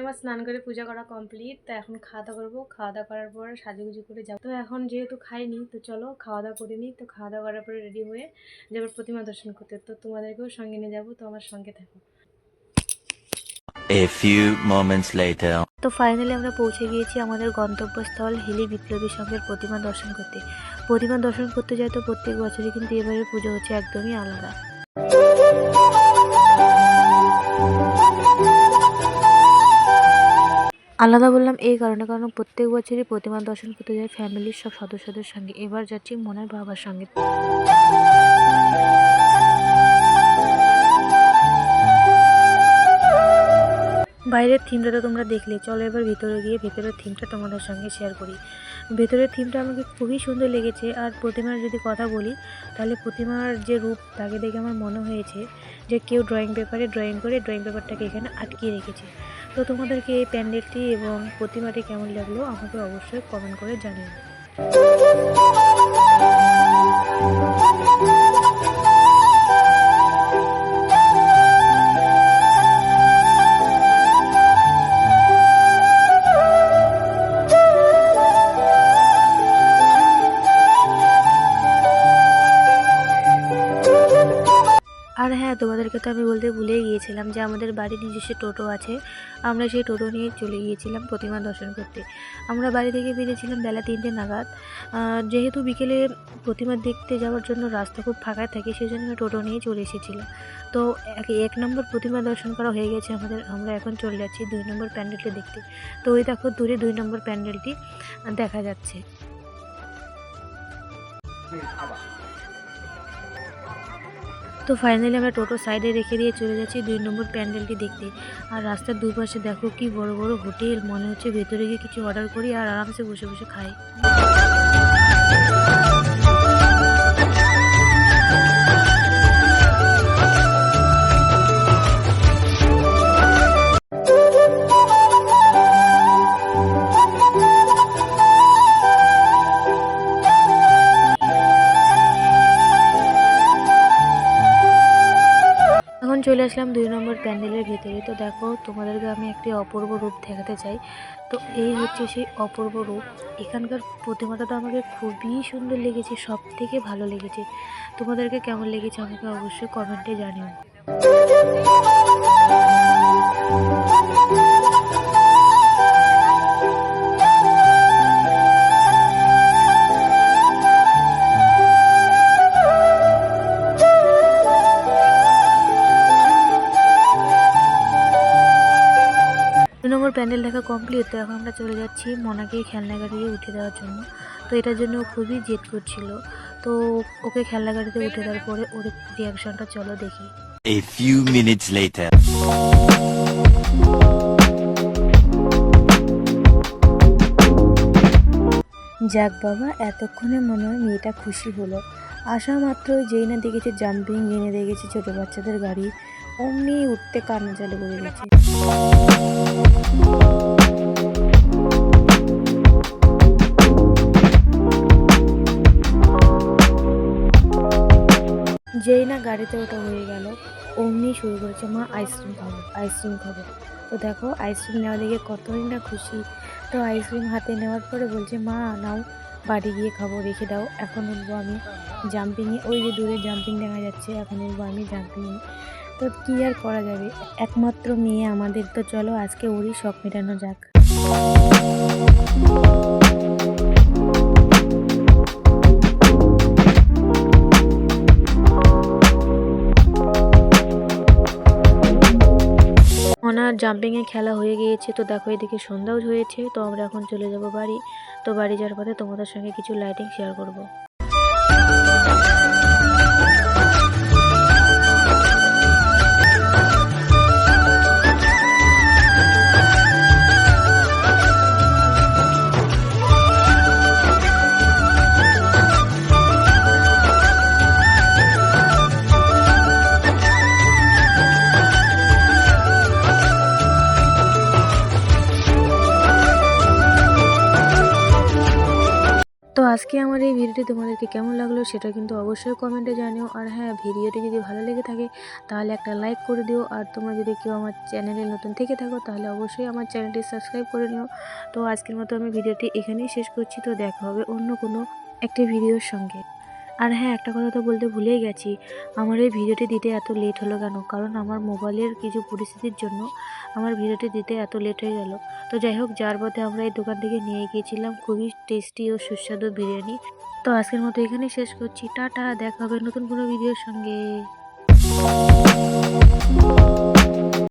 আমার স্নান করে পূজা করা কমপ্লিট। তো এখন খাওয়া দাওয়া করবো, খাওয়া দাওয়া করার পর সাজুগুজু করে যাবো। তো এখন যেহেতু খাইনি তো চলো খাওয়া দাওয়া করে নিই। তো খাওয়া দাওয়া করার পরে রেডি হয়ে যাবো প্রতিমা দর্শন করতে। তো তোমাদেরকেও সঙ্গে নিয়ে যাবো, তো আমার সঙ্গে থাকো। A few moments later. তো ফাইনালি আমরা পৌঁছে গিয়েছি আমাদের গন্তব্যস্থল হিলি বিপ্লবী সংঘের প্রতিমা দর্শন করতে। প্রতিমা দর্শন করতে যাই তো প্রত্যেক বছরই কিন্তু এবারে পুজো হচ্ছে একদমই আলাদা। আলাদা বললাম এই কারণে, কারণ প্রত্যেক বছরই প্রতিমা দর্শন করতে যাই ফ্যামিলির সব সদস্যদের সঙ্গে। এবার যাচ্ছি মনের বাবার সঙ্গে। বাইরের থিমটা তো তোমরা দেখলে, চলো এবার ভিতরে গিয়ে ভেতরের থিমটা তোমাদের সঙ্গে শেয়ার করি। ভেতরের থিমটা আমাকে খুবই সুন্দর লেগেছে। আর প্রতিমার যদি কথা বলি তাহলে প্রতিমার যে রূপ তাকে দেখে আমার মনে হয়েছে যে কেউ ড্রয়িং পেপারে ড্রয়িং করে ড্রয়িং পেপারটাকে এখানে আটকিয়ে রেখেছে। তো তোমাদেরকে এই প্যান্ডেলটি এবং প্রতিমাটি কেমন লাগলো আমাকে অবশ্যই কমেন্ট করে জানিও। আর হ্যাঁ, তোমাদেরকে তো আমি বলতে ভুলেই গিয়েছিলাম যে আমাদের বাড়ির নিজস্ব টোটো আছে। আমরা সেই টোটো নিয়ে চলে গিয়েছিলাম প্রতিমা দর্শন করতে। আমরা বাড়ি থেকে বেরিয়েছিলাম বেলা 3টে নাগাদ। যেহেতু বিকেলে প্রতিমা দেখতে যাওয়ার জন্য রাস্তা খুব ফাঁকা থাকে, সেই জন্য টোটো নিয়ে চলে এসেছিলাম। তো এক নম্বর প্রতিমা দর্শন করা হয়ে গেছে আমাদের। আমরা এখন চলে যাচ্ছি 2 নম্বর প্যান্ডেলটি দেখতে। তো ওই দেখো দূরে 2 নম্বর প্যান্ডেলটি দেখা যাচ্ছে। তো ফাইনালি আমরা টোটো সাইডে রেখে দিয়ে চলে যাচ্ছি 2 নম্বর প্যান্ডেলটি দেখতে। আর রাস্তার দুপাশে দেখো কি বড় বড় হোটেল, মনে হচ্ছে ভেতরে গিয়ে কিছু অর্ডার করি আর আরামসে বসে বসে খাই। চলে আসলাম 2 নম্বর প্যান্ডেলের ভেতরে। তো দেখো তোমাদেরকে আমি একটি অপূর্ব রূপ দেখাতে চাই। তো এই হচ্ছে সেই অপূর্ব রূপ। এখানকার প্রতিমাটা তো আমাকে খুবই সুন্দর লেগেছে, সব থেকে ভালো লেগেছে। তোমাদেরকে কেমন লেগেছে আমাকে অবশ্যই কমেন্টে জানিও। 2 নম্বর প্যান্ডেল দেখা কমপ্লিট। তো এখন আমরা চলে যাচ্ছি মনাকে খেলনা গাড়িতে উঠে দেওয়ার জন্য। তো এটার জন্য খুবই জেদ করছিল। তো ওকে খেলনা গাড়িতে উঠে দেওয়ার পরে ওর রিয়াকশনটা চলো দেখি। A few minutes later. যাক বাবা, এতক্ষণে মনে হয় মেয়েটা খুশি হলো। আসা মাত্র যেই না দেখেছে জাম্পিং, জেনে দেখেছে ছোটো বাচ্চাদের গাড়ি, অমনি উঠতে কান্না চালু করে গেছে। যেই না গাড়িতে ওটা হয়ে গেল অমনি শুরু করেছে মা আইসক্রিম খাবো, আইসক্রিম খাবো। তো দেখো আইসক্রিম নেওয়া দেখে কতই না খুশি। তো আইসক্রিম হাতে নেওয়ার পরে বলছে মা নাও, বাড়ি গিয়ে খাবো, রেখে দাও, এখন উঠবো আমি জাম্পিংয়ে। ওই যে দূরে জাম্পিং দেখা যাচ্ছে, এখন উঠবো আমি জাম্পিংয়ে। তো কী আর করা যাবে, একমাত্র মেয়ে আমাদের, তো চলো আজকে ওরই শখ মেটানো যাক। ওনার জাম্পিংয়ে খেলা হয়ে গিয়েছে। তো দেখো এদিকে সন্ধ্যাও হয়েছে। তো আমরা এখন চলে যাব বাড়ি। তো বাড়ি যাওয়ার পথে তোমাদের সঙ্গে কিছু লাইটিং শেয়ার করব। তো আজকে আমার এই ভিডিওটি তোমাদেরকে কেমন লাগলো সেটা কিন্তু অবশ্যই কমেন্টে জানিও। আর হ্যাঁ, ভিডিওটি যদি ভালো লেগে থাকে তাহলে একটা লাইক করে দিও। আর তোমরা যদি কেউ আমার চ্যানেলে নতুন থেকে থাকো তাহলে অবশ্যই আমার চ্যানেলটি সাবস্ক্রাইব করে নিও। তো আজকের মতো আমি ভিডিওটি এখানেই শেষ করছি। তো দেখা হবে অন্য কোনো একটি ভিডিওর সঙ্গে। আর হ্যাঁ, একটা কথা তো বলতে ভুলেই গেছি, আমার এই ভিডিওটি দিতে এত লেট হলো কেন, কারণ আমার মোবাইলের কিছু পরিস্থিতির জন্য আমার ভিডিওটি দিতে এত লেট হয়ে গেল। তো যাই হোক, যার পথে আমরা এই দোকান থেকে নিয়ে গিয়েছিলাম খুবই টেস্টি ও সুস্বাদু বিরিয়ানি। তো আজকের মতো এখানেই শেষ করছি। টাটা, দেখা হবে নতুন কোনো ভিডিওর সঙ্গে।